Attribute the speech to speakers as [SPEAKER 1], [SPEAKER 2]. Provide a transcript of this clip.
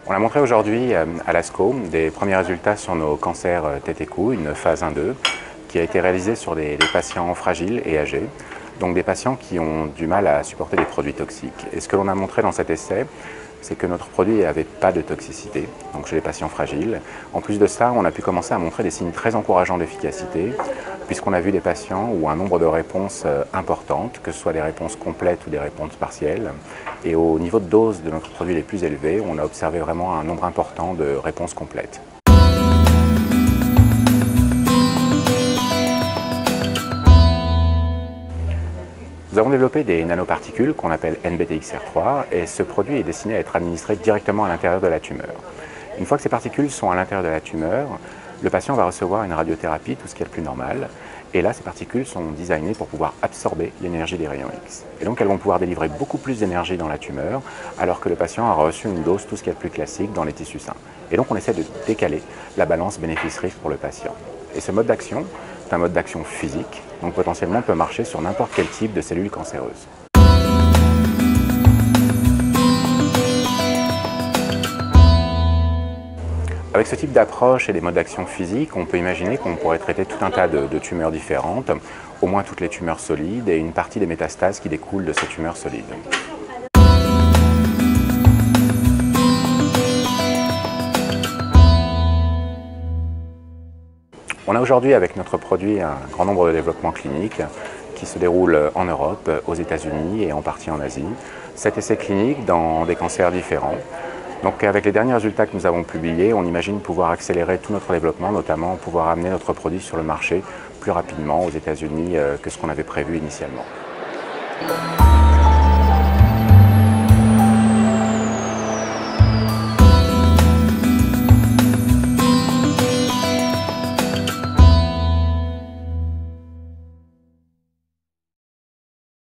[SPEAKER 1] On a montré aujourd'hui à l'ASCO des premiers résultats sur nos cancers tête et cou, une phase 1-2, qui a été réalisée sur des patients fragiles et âgés, donc des patients qui ont du mal à supporter des produits toxiques. Et ce que l'on a montré dans cet essai, c'est que notre produit n'avait pas de toxicité, donc chez les patients fragiles. En plus de ça, on a pu commencer à montrer des signes très encourageants d'efficacité, puisqu'on a vu des patients où un nombre de réponses importantes, que ce soit des réponses complètes ou des réponses partielles. Et au niveau de dose de notre produit les plus élevés, on a observé vraiment un nombre important de réponses complètes. Nous avons développé des nanoparticules qu'on appelle NBTXR3 et ce produit est destiné à être administré directement à l'intérieur de la tumeur. Une fois que ces particules sont à l'intérieur de la tumeur, le patient va recevoir une radiothérapie, tout ce qui est le plus normal, et là ces particules sont designées pour pouvoir absorber l'énergie des rayons X. Et donc elles vont pouvoir délivrer beaucoup plus d'énergie dans la tumeur, alors que le patient a reçu une dose tout ce qui est le plus classique dans les tissus sains. Et donc on essaie de décaler la balance bénéfice-risque pour le patient. Et ce mode d'action, c'est un mode d'action physique, donc potentiellement peut marcher sur n'importe quel type de cellules cancéreuses. Avec ce type d'approche et des modes d'action physiques, on peut imaginer qu'on pourrait traiter tout un tas de tumeurs différentes, au moins toutes les tumeurs solides et une partie des métastases qui découlent de ces tumeurs solides. On a aujourd'hui avec notre produit un grand nombre de développements cliniques qui se déroulent en Europe, aux États-Unis et en partie en Asie. 7 essais cliniques dans des cancers différents. Donc avec les derniers résultats que nous avons publiés, on imagine pouvoir accélérer tout notre développement, notamment pouvoir amener notre produit sur le marché plus rapidement aux États-Unis que ce qu'on avait prévu initialement.